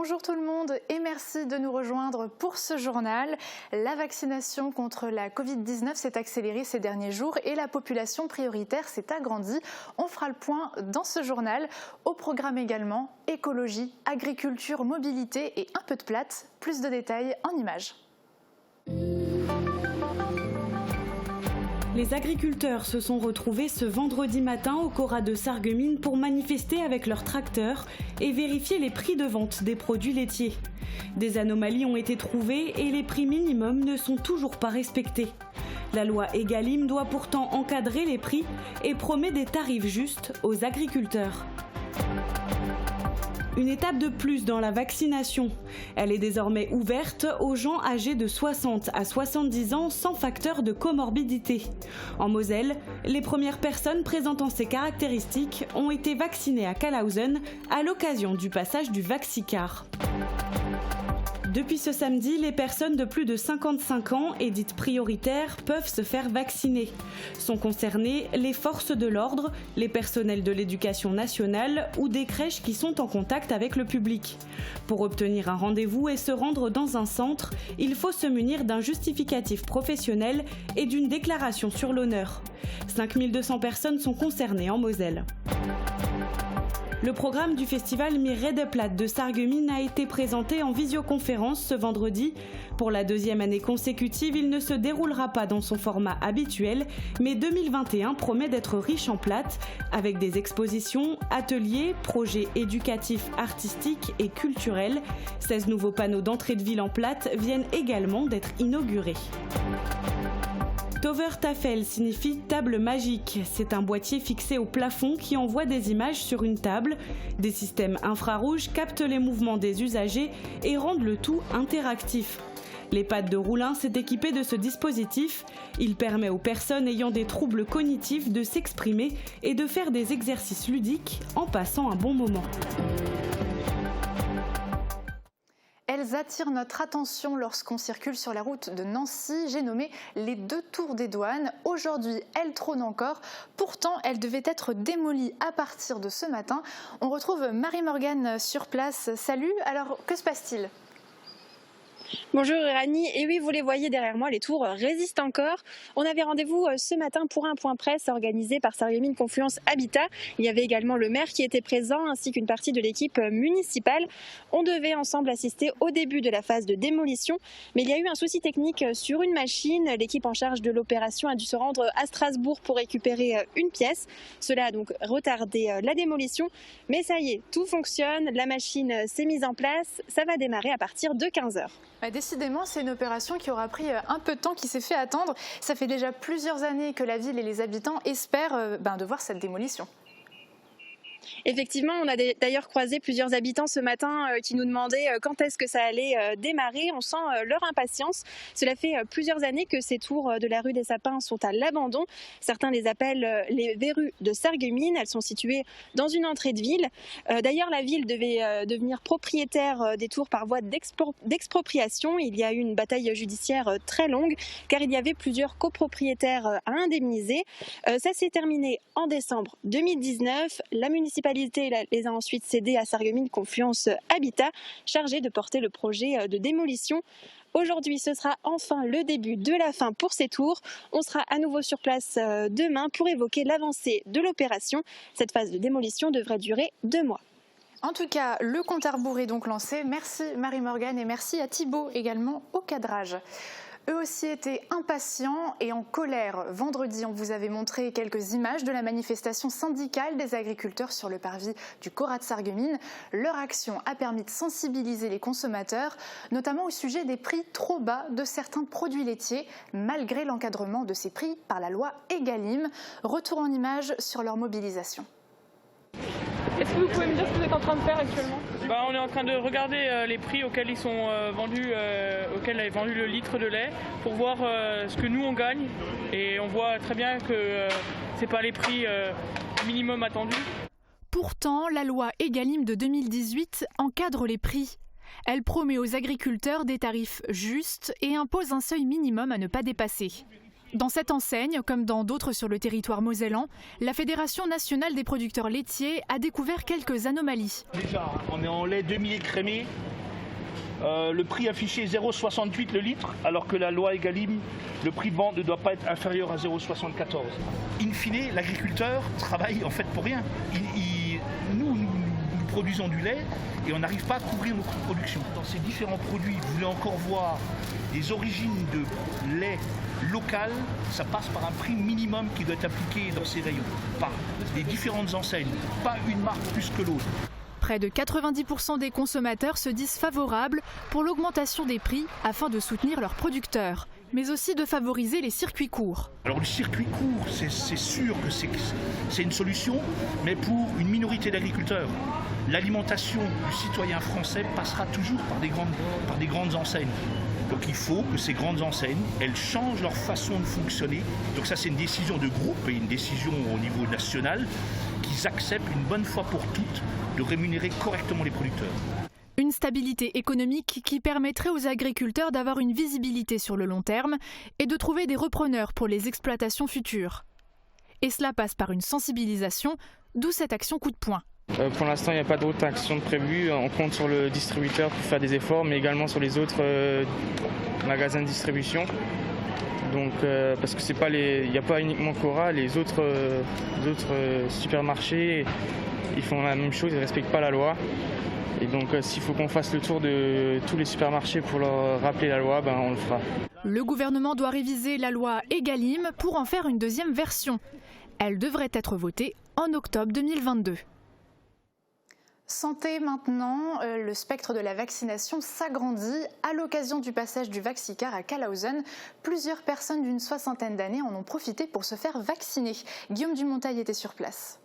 Bonjour tout le monde et merci de nous rejoindre pour ce journal. La vaccination contre la Covid-19 s'est accélérée ces derniers jours et la population prioritaire s'est agrandie. On fera le point dans ce journal. Au programme également, écologie, agriculture, mobilité et un peu de plate. Plus de détails en images. Les agriculteurs se sont retrouvés ce vendredi matin au Cora de Sarreguemines pour manifester avec leurs tracteurs et vérifier les prix de vente des produits laitiers. Des anomalies ont été trouvées et les prix minimums ne sont toujours pas respectés. La loi Egalim doit pourtant encadrer les prix et promet des tarifs justes aux agriculteurs. Une étape de plus dans la vaccination. Elle est désormais ouverte aux gens âgés de 60 à 70 ans sans facteur de comorbidité. En Moselle, les premières personnes présentant ces caractéristiques ont été vaccinées à Calhausen à l'occasion du passage du Vaxicar. Depuis ce samedi, les personnes de plus de 55 ans et dites prioritaires peuvent se faire vacciner. Sont concernées les forces de l'ordre, les personnels de l'éducation nationale ou des crèches qui sont en contact avec le public. Pour obtenir un rendez-vous et se rendre dans un centre, il faut se munir d'un justificatif professionnel et d'une déclaration sur l'honneur. 5200 personnes sont concernées en Moselle. Le programme du festival Mireille de Plate de Sarreguemines a été présenté en visioconférence ce vendredi. Pour la deuxième année consécutive, il ne se déroulera pas dans son format habituel, mais 2021 promet d'être riche en plate, avec des expositions, ateliers, projets éducatifs, artistiques et culturels. 16 nouveaux panneaux d'entrée de ville en plate viennent également d'être inaugurés. Tovertafel signifie table magique. C'est un boîtier fixé au plafond qui envoie des images sur une table. Des systèmes infrarouges captent les mouvements des usagers et rendent le tout interactif. L'EHPAD de Roulin s'est équipé de ce dispositif. Il permet aux personnes ayant des troubles cognitifs de s'exprimer et de faire des exercices ludiques en passant un bon moment. Elles attirent notre attention lorsqu'on circule sur la route de Nancy. J'ai nommé les 2 tours des douanes. Aujourd'hui, elles trônent encore. Pourtant, elles devaient être démolies à partir de ce matin. On retrouve Marie-Morgane sur place. Salut, alors que se passe-t-il ? Bonjour Irani, et oui vous les voyez derrière moi, les tours résistent encore. On avait rendez-vous ce matin pour un point presse organisé par Sarreguemines Confluence Habitat. Il y avait également le maire qui était présent ainsi qu'une partie de l'équipe municipale. On devait ensemble assister au début de la phase de démolition, mais il y a eu un souci technique sur une machine. L'équipe en charge de l'opération a dû se rendre à Strasbourg pour récupérer une pièce. Cela a donc retardé la démolition, mais ça y est, tout fonctionne, la machine s'est mise en place, ça va démarrer à partir de 15h. Décidément, c'est une opération qui aura pris un peu de temps, qui s'est fait attendre. Ça fait déjà plusieurs années que la ville et les habitants espèrent de voir cette démolition. Effectivement, on a d'ailleurs croisé plusieurs habitants ce matin qui nous demandaient quand est-ce que ça allait démarrer. On sent leur impatience. Cela fait plusieurs années que ces tours de la rue des Sapins sont à l'abandon. Certains les appellent les verrues de Sarreguemines. Elles sont situées dans une entrée de ville. D'ailleurs, la ville devait devenir propriétaire des tours par voie d'expropriation. Il y a eu une bataille judiciaire très longue car il y avait plusieurs copropriétaires à indemniser. Ça s'est terminé en décembre 2019. La municipalité les a ensuite cédés à Sarreguemines Confluence Habitat, chargé de porter le projet de démolition. Aujourd'hui, ce sera enfin le début de la fin pour ces tours. On sera à nouveau sur place demain pour évoquer l'avancée de l'opération. Cette phase de démolition devrait durer 2 mois. En tout cas, le compte à rebours est donc lancé. Merci Marie-Morgane et merci à Thibaut également au cadrage. Eux aussi étaient impatients et en colère. Vendredi, on vous avait montré quelques images de la manifestation syndicale des agriculteurs sur le parvis du Cora de Sarreguemines. Leur action a permis de sensibiliser les consommateurs, notamment au sujet des prix trop bas de certains produits laitiers, malgré l'encadrement de ces prix par la loi Egalim. Retour en images sur leur mobilisation. Est-ce que vous pouvez me dire ce que vous êtes en train de faire actuellement ? On est en train de regarder les prix auxquels ils sont vendus, auxquels est vendu le litre de lait, pour voir ce que nous on gagne. Et on voit très bien que c'est pas les prix minimum attendus. Pourtant, la loi Egalim de 2018 encadre les prix. Elle promet aux agriculteurs des tarifs justes et impose un seuil minimum à ne pas dépasser. Dans cette enseigne, comme dans d'autres sur le territoire mosellan, la Fédération nationale des producteurs laitiers a découvert quelques anomalies. Déjà, on est en lait demi-écrémé. Le prix affiché est 0,68 le litre, alors que la loi Egalim, le prix de vente ne doit pas être inférieur à 0,74. In fine, l'agriculteur travaille en fait pour rien. Nous produisons du lait et on n'arrive pas à couvrir nos coûts de production. Dans ces différents produits, vous voulez encore voir des origines de lait local, ça passe par un prix minimum qui doit être appliqué dans ces rayons, par les différentes enseignes, pas une marque plus que l'autre. Près de 90% des consommateurs se disent favorables pour l'augmentation des prix afin de soutenir leurs producteurs, mais aussi de favoriser les circuits courts. Alors le circuit court, c'est sûr que c'est une solution, mais pour une minorité d'agriculteurs. L'alimentation du citoyen français passera toujours par des grandes enseignes. Donc il faut que ces grandes enseignes, elles changent leur façon de fonctionner. Donc ça c'est une décision de groupe et une décision au niveau national, qu'ils acceptent une bonne fois pour toutes de rémunérer correctement les producteurs. Une stabilité économique qui permettrait aux agriculteurs d'avoir une visibilité sur le long terme et de trouver des repreneurs pour les exploitations futures. Et cela passe par une sensibilisation, d'où cette action coup de poing. Pour l'instant, il n'y a pas d'autres actions prévues. On compte sur le distributeur pour faire des efforts, mais également sur les autres magasins de distribution. Donc, parce que c'est pas il n'y a pas uniquement Cora, les autres supermarchés, ils font la même chose, ils ne respectent pas la loi. Et donc, s'il faut qu'on fasse le tour de tous les supermarchés pour leur rappeler la loi, on le fera. Le gouvernement doit réviser la loi Egalim pour en faire une deuxième version. Elle devrait être votée en octobre 2022. Santé maintenant, le spectre de la vaccination s'agrandit. À l'occasion du passage du Vaxicar à Kalausen, plusieurs personnes d'une soixantaine d'années en ont profité pour se faire vacciner. Guillaume Dumontail était sur place.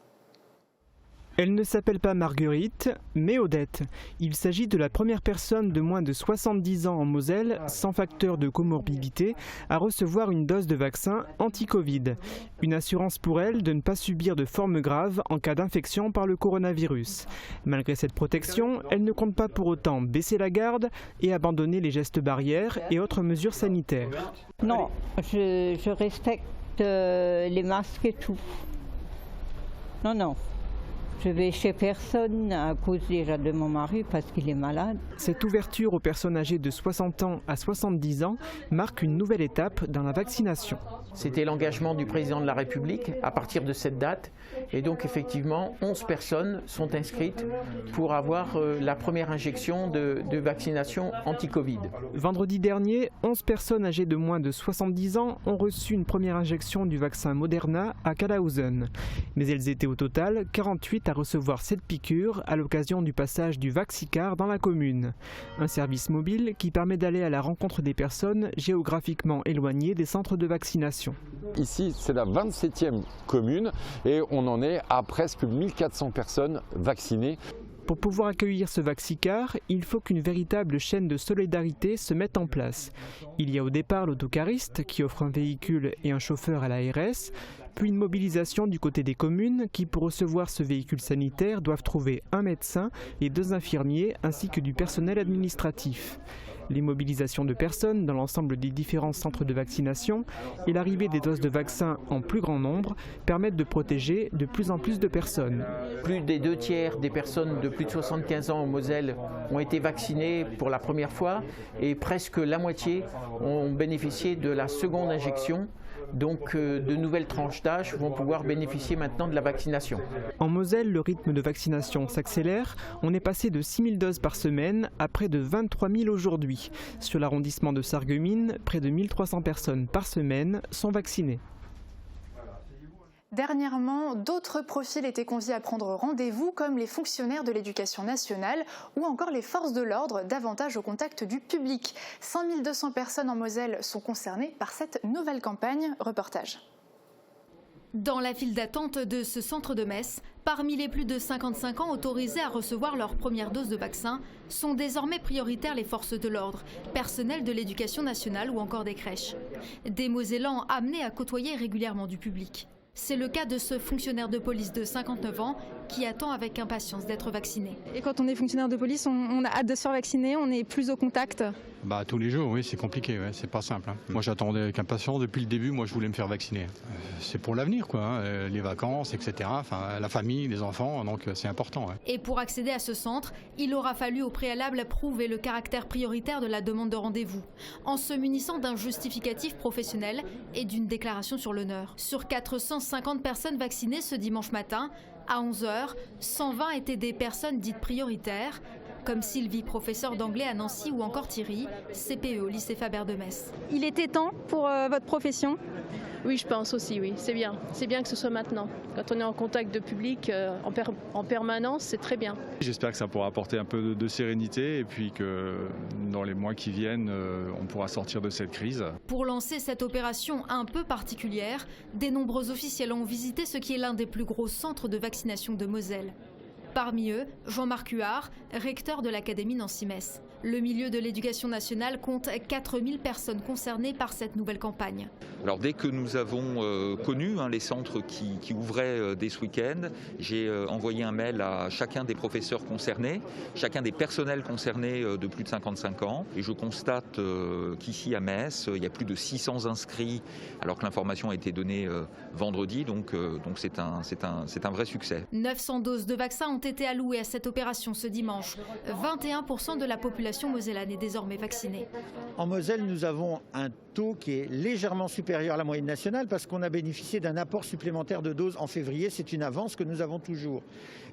Elle ne s'appelle pas Marguerite, mais Odette. Il s'agit de la première personne de moins de 70 ans en Moselle, sans facteur de comorbidité, à recevoir une dose de vaccin anti-Covid. Une assurance pour elle de ne pas subir de formes graves en cas d'infection par le coronavirus. Malgré cette protection, elle ne compte pas pour autant baisser la garde et abandonner les gestes barrières et autres mesures sanitaires. Non, je respecte les masques et tout. Non. Je vais chez personne à cause déjà de mon mari parce qu'il est malade. Cette ouverture aux personnes âgées de 60 ans à 70 ans marque une nouvelle étape dans la vaccination. C'était l'engagement du président de la République à partir de cette date. Et donc effectivement, 11 personnes sont inscrites pour avoir la première injection de vaccination anti-Covid. Vendredi dernier, 11 personnes âgées de moins de 70 ans ont reçu une première injection du vaccin Moderna à Kalausen. Mais elles étaient au total 48 à recevoir cette piqûre à l'occasion du passage du Vaxicar dans la commune. Un service mobile qui permet d'aller à la rencontre des personnes géographiquement éloignées des centres de vaccination. Ici, c'est la 27e commune et on en est à presque 1400 personnes vaccinées. Pour pouvoir accueillir ce Vaxicar, il faut qu'une véritable chaîne de solidarité se mette en place. Il y a au départ l'autocariste qui offre un véhicule et un chauffeur à l'ARS, puis une mobilisation du côté des communes qui, pour recevoir ce véhicule sanitaire, doivent trouver un médecin et 2 infirmiers ainsi que du personnel administratif. Les mobilisations de personnes dans l'ensemble des différents centres de vaccination et l'arrivée des doses de vaccins en plus grand nombre permettent de protéger de plus en plus de personnes. Plus des 2/3 des personnes de plus de 75 ans en Moselle ont été vaccinées pour la première fois et presque la moitié ont bénéficié de la seconde injection. Donc de nouvelles tranches d'âge vont pouvoir bénéficier maintenant de la vaccination. En Moselle, le rythme de vaccination s'accélère. On est passé de 6 000 doses par semaine à près de 23 000 aujourd'hui. Sur l'arrondissement de Sarreguemines, près de 1 300 personnes par semaine sont vaccinées. Dernièrement, d'autres profils étaient conviés à prendre rendez-vous, comme les fonctionnaires de l'éducation nationale ou encore les forces de l'ordre, davantage au contact du public. 5 200 personnes en Moselle sont concernées par cette nouvelle campagne. Reportage. Dans la file d'attente de ce centre de Metz, parmi les plus de 55 ans autorisés à recevoir leur première dose de vaccin, sont désormais prioritaires les forces de l'ordre, personnel de l'éducation nationale ou encore des crèches. Des Mosellans amenés à côtoyer régulièrement du public. C'est le cas de ce fonctionnaire de police de 59 ans qui attend avec impatience d'être vacciné. Et quand on est fonctionnaire de police, on a hâte de se faire vacciner, on est plus au contact Tous les jours, oui, c'est compliqué, ouais, c'est pas simple. Moi, j'attendais avec impatience depuis le début. Moi, je voulais me faire vacciner. C'est pour l'avenir, quoi. Les vacances, etc. Enfin, la famille, les enfants, donc c'est important. Ouais. Et pour accéder à ce centre, il aura fallu au préalable prouver le caractère prioritaire de la demande de rendez-vous, en se munissant d'un justificatif professionnel et d'une déclaration sur l'honneur. Sur 450 personnes vaccinées ce dimanche matin, à 11h, 120 étaient des personnes dites prioritaires, comme Sylvie, professeure d'anglais à Nancy, ou encore Thierry, CPE au lycée Faber de Metz. Il était temps pour votre profession ? Oui, je pense aussi, oui. C'est bien. C'est bien que ce soit maintenant. Quand on est en contact de public en permanence, c'est très bien. J'espère que ça pourra apporter un peu de sérénité et puis que dans les mois qui viennent, on pourra sortir de cette crise. Pour lancer cette opération un peu particulière, des nombreux officiels ont visité ce qui est l'un des plus gros centres de vaccination de Moselle. Parmi eux, Jean-Marc Huard, recteur de l'Académie Nancy-Metz. Le milieu de l'éducation nationale compte 4000 personnes concernées par cette nouvelle campagne. Alors dès que nous avons connu les centres qui ouvraient dès ce week-end, j'ai envoyé un mail à chacun des professeurs concernés, chacun des personnels concernés de plus de 55 ans. Et je constate qu'ici à Metz, il y a plus de 600 inscrits alors que l'information a été donnée vendredi. Donc c'est un vrai succès. 900 doses de vaccins ont été allouées à cette opération ce dimanche. 21% de la population mosellane est désormais vaccinée. En Moselle, nous avons un taux qui est légèrement supérieur à la moyenne nationale parce qu'on a bénéficié d'un apport supplémentaire de doses en février. C'est une avance que nous avons toujours.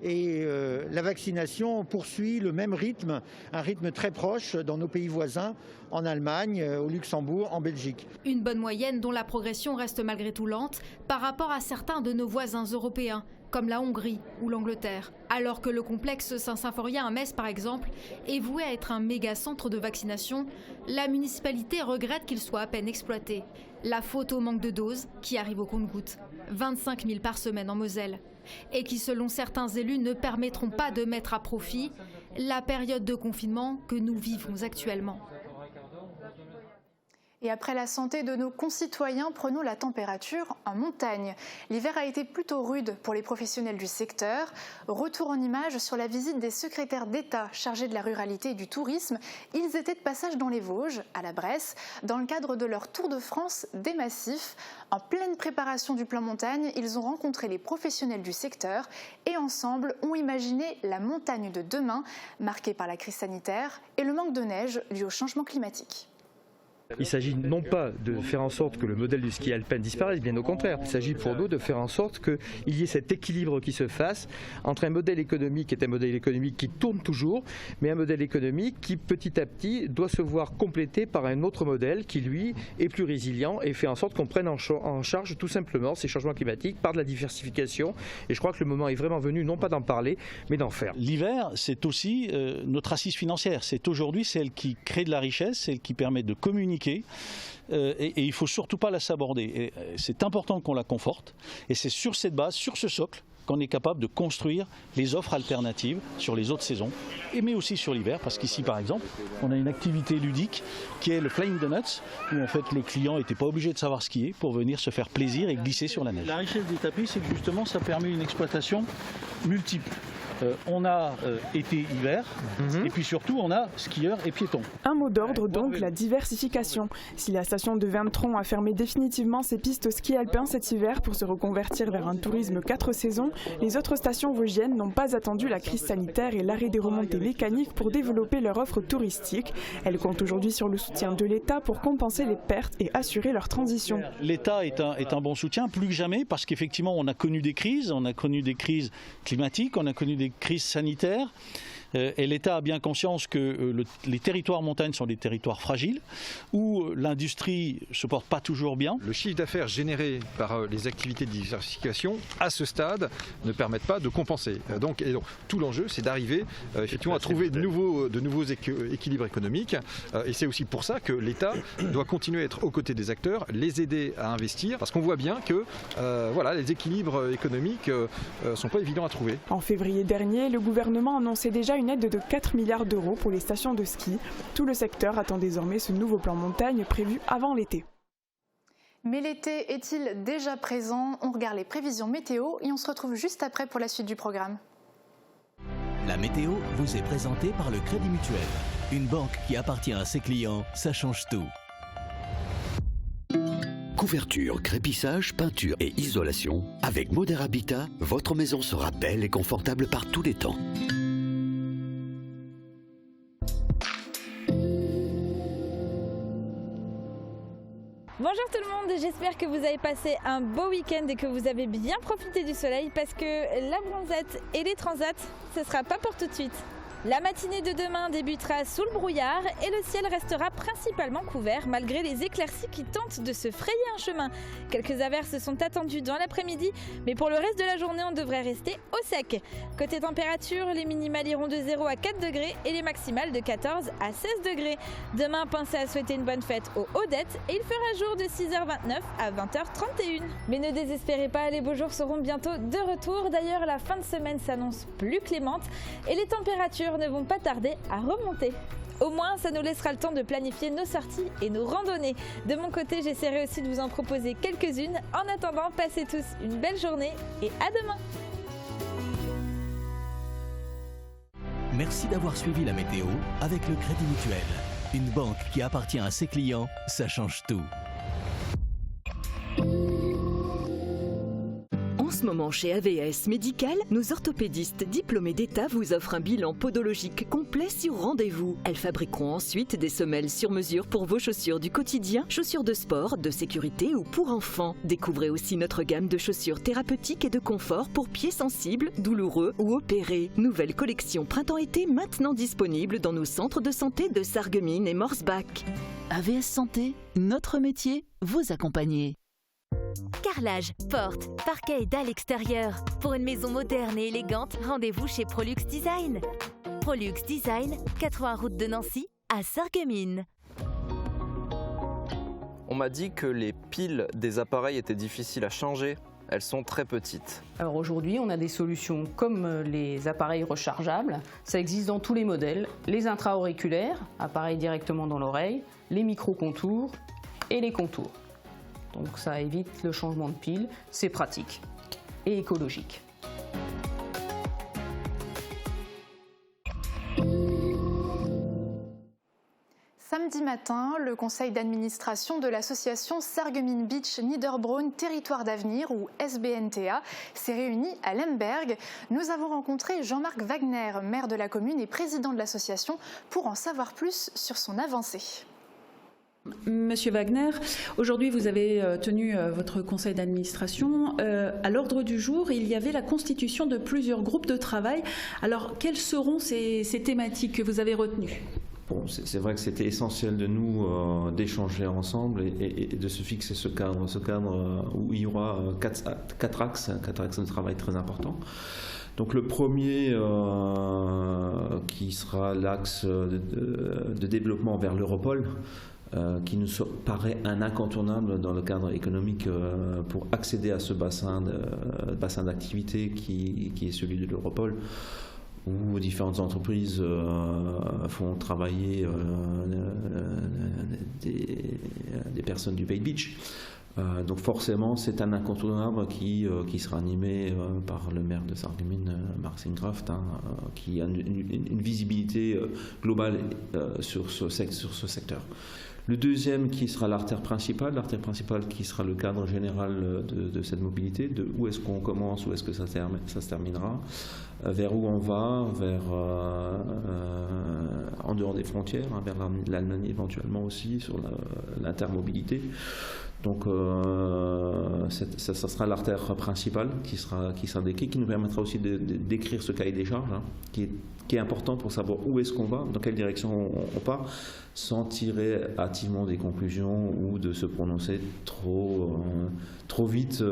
Et la vaccination poursuit le même rythme, un rythme très proche dans nos pays voisins, en Allemagne, au Luxembourg, en Belgique. Une bonne moyenne dont la progression reste malgré tout lente par rapport à certains de nos voisins européens, comme la Hongrie ou l'Angleterre. Alors que le complexe Saint-Symphorien à Metz, par exemple, est voué à être un méga centre de vaccination, la municipalité regrette qu'il soit à peine exploité. La faute au manque de doses qui arrive au compte-gouttes. 25 000 par semaine en Moselle. Et qui, selon certains élus, ne permettront pas de mettre à profit la période de confinement que nous vivons actuellement. Et après la santé de nos concitoyens, prenons la température en montagne. L'hiver a été plutôt rude pour les professionnels du secteur. Retour en images sur la visite des secrétaires d'État chargés de la ruralité et du tourisme. Ils étaient de passage dans les Vosges, à la Bresse, dans le cadre de leur Tour de France des massifs. En pleine préparation du plan montagne, ils ont rencontré les professionnels du secteur et ensemble ont imaginé la montagne de demain, marquée par la crise sanitaire et le manque de neige dû au changement climatique. Il s'agit non pas de faire en sorte que le modèle du ski alpin disparaisse, bien au contraire. Il s'agit pour nous de faire en sorte qu'il y ait cet équilibre qui se fasse entre un modèle économique qui est un modèle économique qui tourne toujours, mais un modèle économique qui petit à petit doit se voir complété par un autre modèle qui lui est plus résilient et fait en sorte qu'on prenne en charge tout simplement ces changements climatiques par de la diversification. Et je crois que le moment est vraiment venu non pas d'en parler, mais d'en faire. L'hiver, c'est aussi notre assise financière. C'est aujourd'hui celle qui crée de la richesse, celle qui permet de communiquer. Et il ne faut surtout pas la saborder. C'est important qu'on la conforte et c'est sur cette base, sur ce socle, qu'on est capable de construire les offres alternatives sur les autres saisons, mais aussi sur l'hiver, parce qu'ici par exemple, on a une activité ludique qui est le Flying Donuts, où en fait le client n'était pas obligé de savoir skier pour venir se faire plaisir et glisser sur la neige. La richesse des tapis, c'est que justement ça permet une exploitation multiple. On a été-hiver et puis surtout on a skieurs et piétons. Un mot d'ordre donc, la diversification. Si la station de Verntron a fermé définitivement ses pistes au ski alpin cet hiver pour se reconvertir vers un tourisme 4 saisons, les autres stations vosgiennes n'ont pas attendu la crise sanitaire et l'arrêt des remontées mécaniques pour développer leur offre touristique. Elles comptent aujourd'hui sur le soutien de l'État pour compenser les pertes et assurer leur transition. L'État est un bon soutien, plus que jamais, parce qu'effectivement on a connu des crises climatiques, on a connu des crises sanitaires. Et l'État a bien conscience que les territoires montagnes sont des territoires fragiles, où l'industrie ne se porte pas toujours bien. Le chiffre d'affaires généré par les activités de diversification, à ce stade, ne permettent pas de compenser. Donc tout l'enjeu, c'est d'arriver effectivement à trouver de nouveaux équilibres économiques. Et c'est aussi pour ça que l'État doit continuer à être aux côtés des acteurs, les aider à investir, parce qu'on voit bien que les équilibres économiques ne sont pas évidents à trouver. En février dernier, le gouvernement annonçait déjà une aide de 4 milliards d'euros pour les stations de ski. Tout le secteur attend désormais ce nouveau plan montagne prévu avant l'été. Mais l'été est-il déjà présent? On regarde les prévisions météo et on se retrouve juste après pour la suite du programme. La météo vous est présentée par le Crédit Mutuel. Une banque qui appartient à ses clients, ça change tout. Couverture, crépissage, peinture et isolation. Avec Moder Habitat, votre maison sera belle et confortable par tous les temps. Bonjour tout le monde, j'espère que vous avez passé un beau week-end et que vous avez bien profité du soleil parce que la bronzette et les transats, ce sera pas pour tout de suite. La matinée de demain débutera sous le brouillard et le ciel restera principalement couvert malgré les éclaircies qui tentent de se frayer un chemin. Quelques averses sont attendues dans l'après-midi, mais pour le reste de la journée, on devrait rester au sec. Côté température, les minimales iront de 0 à 4 degrés et les maximales de 14 à 16 degrés. Demain, pensez à souhaiter une bonne fête aux Audettes et il fera jour de 6h29 à 20h31. Mais ne désespérez pas, les beaux jours seront bientôt de retour. D'ailleurs, la fin de semaine s'annonce plus clémente et les températures ne vont pas tarder à remonter. Au moins, ça nous laissera le temps de planifier nos sorties et nos randonnées. De mon côté, j'essaierai aussi de vous en proposer quelques-unes. En attendant, passez tous une belle journée et à demain. Merci d'avoir suivi la météo avec le Crédit Mutuel. Une banque qui appartient à ses clients, ça change tout. En ce moment, chez AVS Médical, nos orthopédistes diplômés d'État vous offrent un bilan podologique complet sur rendez-vous. Elles fabriqueront ensuite des semelles sur mesure pour vos chaussures du quotidien, chaussures de sport, de sécurité ou pour enfants. Découvrez aussi notre gamme de chaussures thérapeutiques et de confort pour pieds sensibles, douloureux ou opérés. Nouvelle collection printemps-été maintenant disponible dans nos centres de santé de Sarreguemines et Morsbach. AVS Santé, notre métier, vous accompagner. Carrelage, porte, parquet et dalles extérieures. Pour une maison moderne et élégante, rendez-vous chez Prolux Design. Prolux Design, 80 route de Nancy, à Sarreguemines. On m'a dit que les piles des appareils étaient difficiles à changer. Elles sont très petites. Alors aujourd'hui, on a des solutions comme les appareils rechargeables. Ça existe dans tous les modèles. Les intra-auriculaires, appareils directement dans l'oreille, les micro-contours et les contours. Donc ça évite le changement de pile, c'est pratique et écologique. Samedi matin, le conseil d'administration de l'association Sarreguemines Beach Niederbronn Territoire d'Avenir, ou SBNTA, s'est réuni à Lemberg. Nous avons rencontré Jean-Marc Wagner, maire de la commune et président de l'association, pour en savoir plus sur son avancée. Monsieur Wagner, aujourd'hui vous avez tenu votre conseil d'administration. À l'ordre du jour, il y avait la constitution de plusieurs groupes de travail. Alors, quelles seront ces thématiques que vous avez retenues ? Bon, c'est vrai que c'était essentiel de nous d'échanger ensemble et de se fixer ce cadre où il y aura quatre axes de travail très importants. Donc le premier qui sera l'axe de développement vers l'Europol, qui nous paraît un incontournable dans le cadre économique pour accéder à ce bassin d'activité qui est celui de l'Europol, où différentes entreprises font travailler des personnes du Bay Beach. Donc forcément, c'est un incontournable qui sera animé par le maire de Sarreguemines, Marc Singraft, qui a une visibilité globale sur ce secteur. Le deuxième qui sera l'artère principale qui sera le cadre général de cette mobilité, de où est-ce qu'on commence, où est-ce que ça se terminera, vers où on va, en dehors des frontières, vers l'Allemagne éventuellement aussi, sur l'intermobilité. Donc ça sera l'artère principale qui sera décrite, qui nous permettra aussi d'écrire ce cahier des charges, qui est important pour savoir où est-ce qu'on va, dans quelle direction on part, sans tirer hâtivement des conclusions ou de se prononcer trop vite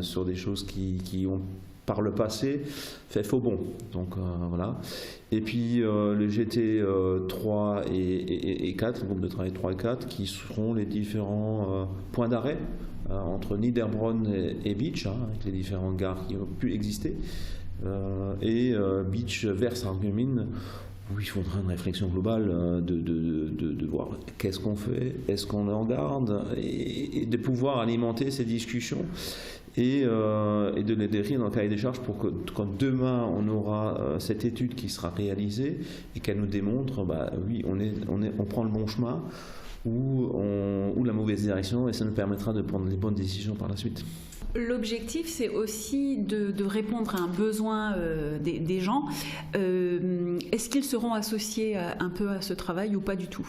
sur des choses qui ont par le passé fait faux bond. Donc voilà. Et puis le GT 3 et 4, le groupe de travail 3 et 4, qui seront les différents points d'arrêt entre Niederbronn et Beach, avec les différentes gares qui ont pu exister, et Beach vers Sarreguemines, où il faudra une réflexion globale de voir qu'est-ce qu'on fait, est-ce qu'on est en garde, et de pouvoir alimenter ces discussions et de les décrire dans le cahier des charges pour que quand demain on aura cette étude qui sera réalisée et qu'elle nous démontre, oui, on prend le bon chemin ou la mauvaise direction, et ça nous permettra de prendre les bonnes décisions par la suite. L'objectif, c'est aussi de répondre à un besoin des gens. Est-ce qu'ils seront associés un peu à ce travail ou pas du tout ?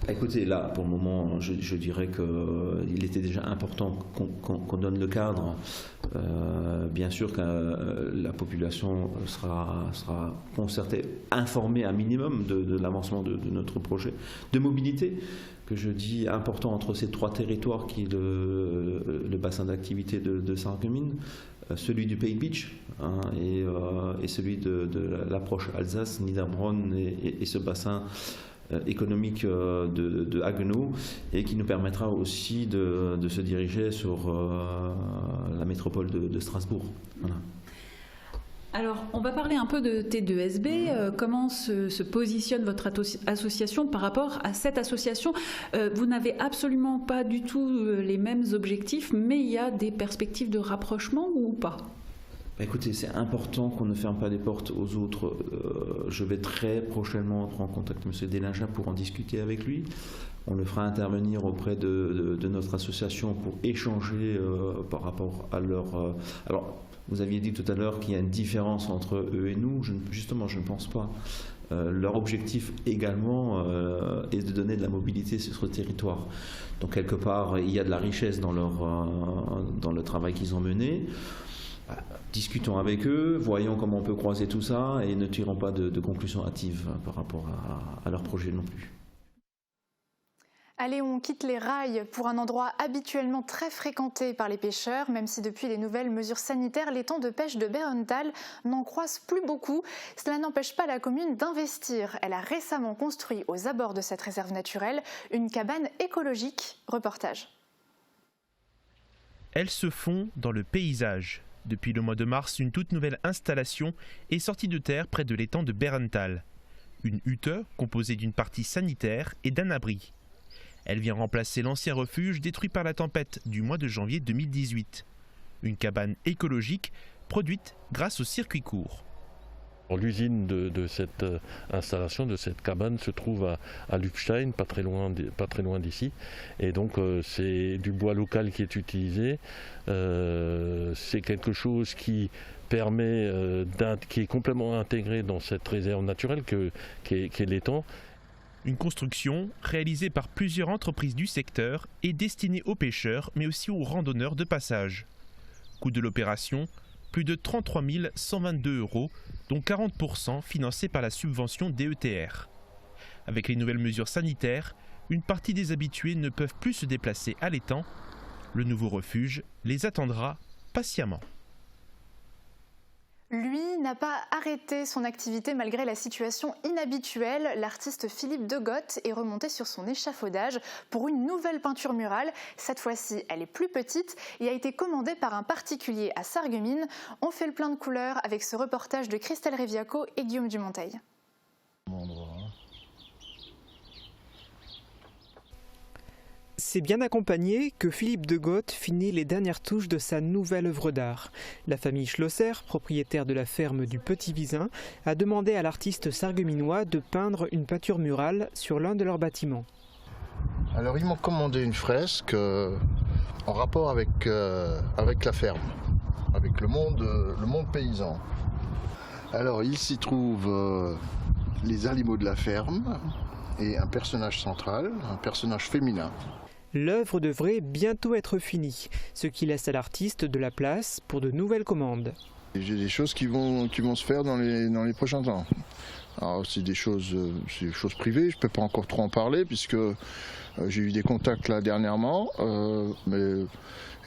Écoutez, là, pour le moment, je dirais qu'il était déjà important qu'on donne le cadre. Bien sûr que la population sera concertée, informée un minimum de l'avancement de notre projet de mobilité, que je dis important entre ces 3 territoires qui est le bassin d'activité de Sarreguemines, celui du Pays Beach et celui de l'approche Alsace, Niederbronn et ce bassin économique de Haguenau, et qui nous permettra aussi de se diriger sur la métropole de Strasbourg. Voilà. Alors, on va parler un peu de T2SB. Comment se positionne votre association par rapport à cette association ? Vous n'avez absolument pas du tout les mêmes objectifs, mais il y a des perspectives de rapprochement ou pas ? Écoutez, c'est important qu'on ne ferme pas les portes aux autres. Je vais très prochainement entrer en contact avec M. Délingat pour en discuter avec lui. On le fera intervenir auprès de notre association pour échanger par rapport à leur... Alors, vous aviez dit tout à l'heure qu'il y a une différence entre eux et nous. Justement, je ne pense pas. Leur objectif également est de donner de la mobilité sur ce territoire. Donc, quelque part, il y a de la richesse dans le travail qu'ils ont mené. Discutons avec eux, voyons comment on peut croiser tout ça et ne tirons pas de conclusions hâtives par rapport à leur projet non plus. Allez, on quitte les rails pour un endroit habituellement très fréquenté par les pêcheurs, même si depuis les nouvelles mesures sanitaires, l'étang de pêche de Berenthal n'en croise plus beaucoup. Cela n'empêche pas la commune d'investir. Elle a récemment construit aux abords de cette réserve naturelle une cabane écologique. Reportage. Elles se font dans le paysage. Depuis le mois de mars, une toute nouvelle installation est sortie de terre près de l'étang de Berenthal. Une hutte composée d'une partie sanitaire et d'un abri. Elle vient remplacer l'ancien refuge détruit par la tempête du mois de janvier 2018. Une cabane écologique produite grâce au circuit court. L'usine de cette installation, de cette cabane, se trouve à Lupstein, pas très loin d'ici. Et donc c'est du bois local qui est utilisé. C'est quelque chose qui permet, qui est complètement intégré dans cette réserve naturelle qu'est l'étang. Une construction réalisée par plusieurs entreprises du secteur et destinée aux pêcheurs, mais aussi aux randonneurs de passage. Coût de l'opération, plus de 33 122 €, dont 40% financés par la subvention DETR. Avec les nouvelles mesures sanitaires, une partie des habitués ne peuvent plus se déplacer à l'étang. Le nouveau refuge les attendra patiemment. Lui n'a pas arrêté son activité malgré la situation inhabituelle. L'artiste Philippe Degotte est remonté sur son échafaudage pour une nouvelle peinture murale. Cette fois-ci, elle est plus petite et a été commandée par un particulier à Sarreguemines. On fait le plein de couleurs avec ce reportage de Christelle Riviaco et Guillaume Dumonteil. C'est bien accompagné que Philippe Degotte finit les dernières touches de sa nouvelle œuvre d'art. La famille Schlosser, propriétaire de la ferme du Petit Visin, a demandé à l'artiste sarregueminois de peindre une peinture murale sur l'un de leurs bâtiments. Alors ils m'ont commandé une fresque en rapport avec la ferme, avec le monde paysan. Alors il s'y trouve les animaux de la ferme et un personnage central, un personnage féminin. L'œuvre devrait bientôt être finie, ce qui laisse à l'artiste de la place pour de nouvelles commandes. J'ai des choses qui vont se faire dans les prochains temps. Alors c'est des choses privées, je ne peux pas encore trop en parler puisque j'ai eu des contacts là dernièrement. Mais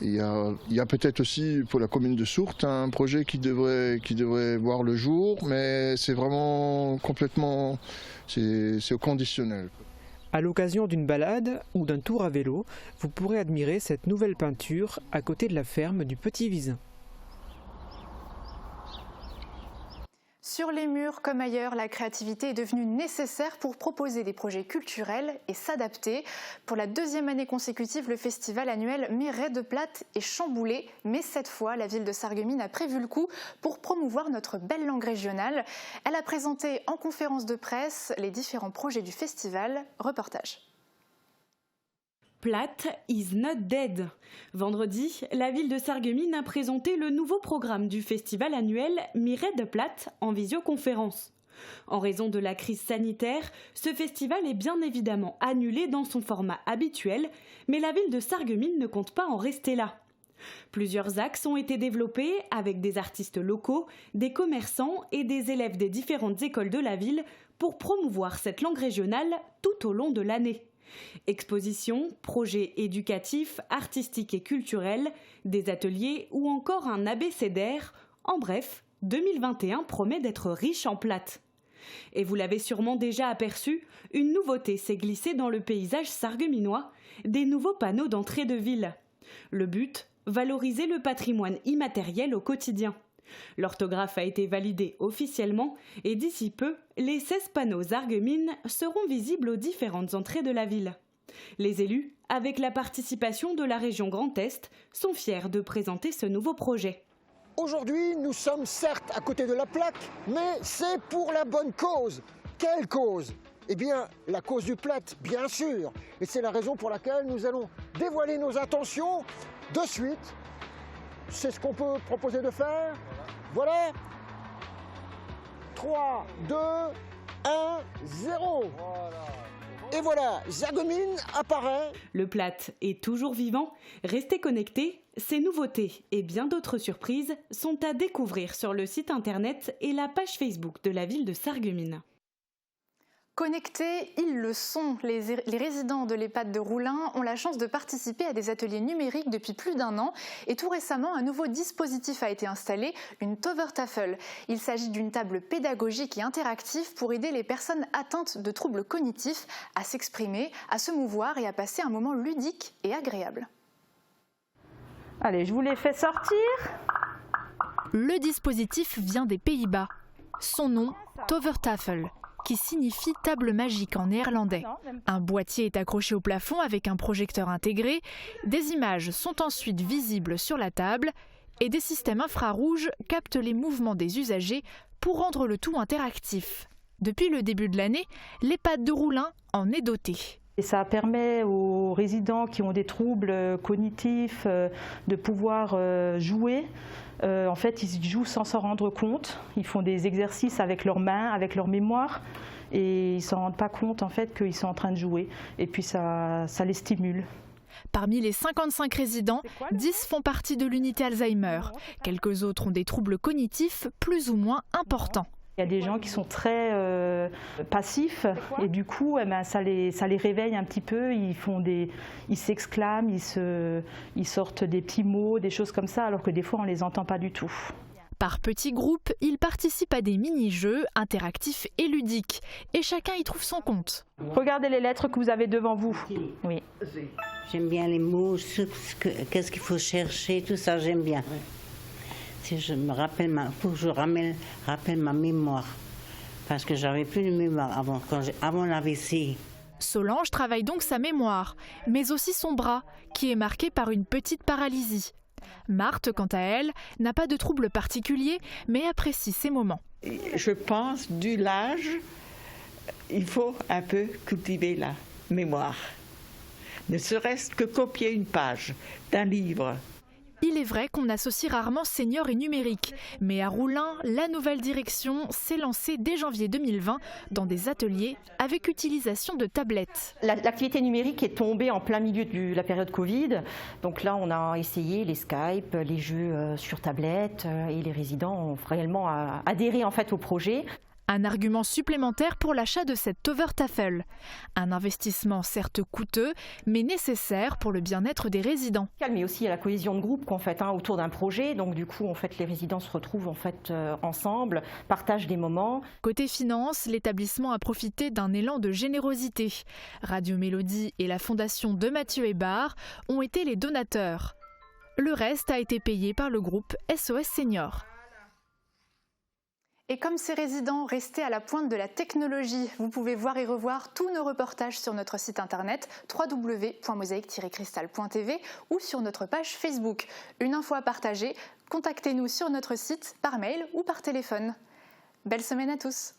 il y a peut-être aussi pour la commune de Sourtes un projet qui devrait voir le jour, mais c'est vraiment complètement, c'est au conditionnel. À l'occasion d'une balade ou d'un tour à vélo, vous pourrez admirer cette nouvelle peinture à côté de la ferme du Petit Visin. Sur les murs comme ailleurs, la créativité est devenue nécessaire pour proposer des projets culturels et s'adapter. Pour la 2e année consécutive, le festival annuel Mireille de Platte est chamboulé. Mais cette fois, la ville de Sarreguemines a prévu le coup pour promouvoir notre belle langue régionale. Elle a présenté en conférence de presse les différents projets du festival. Reportage. Platte is not dead. Vendredi, la ville de Sarreguemines a présenté le nouveau programme du festival annuel Mireille de Platte en visioconférence. En raison de la crise sanitaire, ce festival est bien évidemment annulé dans son format habituel, mais la ville de Sarreguemines ne compte pas en rester là. Plusieurs axes ont été développés avec des artistes locaux, des commerçants et des élèves des différentes écoles de la ville pour promouvoir cette langue régionale tout au long de l'année. Expositions, projets éducatifs, artistiques et culturels, des ateliers ou encore un abécédaire. En bref, 2021 promet d'être riche en platte. Et vous l'avez sûrement déjà aperçu, une nouveauté s'est glissée dans le paysage sarregueminois, des nouveaux panneaux d'entrée de ville. Le but, valoriser le patrimoine immatériel au quotidien. L'orthographe a été validée officiellement et d'ici peu, les 16 panneaux Sarreguemines seront visibles aux différentes entrées de la ville. Les élus, avec la participation de la région Grand Est, sont fiers de présenter ce nouveau projet. Aujourd'hui, nous sommes certes à côté de la plaque, mais c'est pour la bonne cause. Quelle cause ? Eh bien, la cause du Platte, bien sûr. Et c'est la raison pour laquelle nous allons dévoiler nos intentions de suite. C'est ce qu'on peut proposer de faire. Voilà. 3, 2, 1, 0. Et voilà, Sarreguemines apparaît. Le Platte est toujours vivant. Restez connectés. Ces nouveautés et bien d'autres surprises sont à découvrir sur le site internet et la page Facebook de la ville de Sarreguemines. Connectés, ils le sont. Les résidents de l'EHPAD de Roulin ont la chance de participer à des ateliers numériques depuis plus d'1 an. Et tout récemment, un nouveau dispositif a été installé, une Tovertafel. Il s'agit d'une table pédagogique et interactive pour aider les personnes atteintes de troubles cognitifs à s'exprimer, à se mouvoir et à passer un moment ludique et agréable. Allez, je vous les fais sortir. Le dispositif vient des Pays-Bas. Son nom, Tovertafel, qui signifie table magique en néerlandais. Un boîtier est accroché au plafond avec un projecteur intégré. Des images sont ensuite visibles sur la table et des systèmes infrarouges captent les mouvements des usagers pour rendre le tout interactif. Depuis le début de l'année, l'EHPAD de Roulin en est doté. Et ça permet aux résidents qui ont des troubles cognitifs de pouvoir jouer. En fait, ils jouent sans s'en rendre compte. Ils font des exercices avec leurs mains, avec leur mémoire. Et ils ne s'en rendent pas compte en fait, qu'ils sont en train de jouer. Et puis ça les stimule. Parmi les 55 résidents, 10 font partie de l'unité Alzheimer. Quelques autres ont des troubles cognitifs plus ou moins importants. Il y a des gens qui sont très passifs et du coup ça les réveille un petit peu, ils s'exclament, ils sortent des petits mots, des choses comme ça, alors que des fois on ne les entend pas du tout. Par petits groupes, ils participent à des mini-jeux interactifs et ludiques et chacun y trouve son compte. Regardez les lettres que vous avez devant vous. Oui. J'aime bien les mots, qu'est-ce qu'il faut chercher, tout ça j'aime bien. Si je me rappelle, faut que je rappelle ma mémoire, parce que j'avais plus de mémoire avant l'AVC. Solange travaille donc sa mémoire, mais aussi son bras, qui est marqué par une petite paralysie. Marthe, quant à elle, n'a pas de trouble particulier, mais apprécie ces moments. Je pense, dû l'âge, il faut un peu cultiver la mémoire. Ne serait-ce que copier une page d'un livre. Il est vrai qu'on associe rarement senior et numérique, mais à Roulin, la nouvelle direction s'est lancée dès janvier 2020 dans des ateliers avec utilisation de tablettes. L'activité numérique est tombée en plein milieu de la période Covid, donc là on a essayé les Skype, les jeux sur tablette et les résidents ont réellement adhéré en fait au projet. Un argument supplémentaire pour l'achat de cette Tovertafel. Un investissement certes coûteux, mais nécessaire pour le bien-être des résidents. Mais aussi à la cohésion de groupe qu'on fait autour d'un projet. Donc du coup, en fait, les résidents se retrouvent ensemble, partagent des moments. Côté finance, l'établissement a profité d'un élan de générosité. Radio Mélodie et la fondation de Mathieu Hébard ont été les donateurs. Le reste a été payé par le groupe SOS Senior. Et comme ces résidents restaient à la pointe de la technologie, vous pouvez voir et revoir tous nos reportages sur notre site internet www.mosaïque-cristal.tv ou sur notre page Facebook. Une info à partager, contactez-nous sur notre site par mail ou par téléphone. Belle semaine à tous!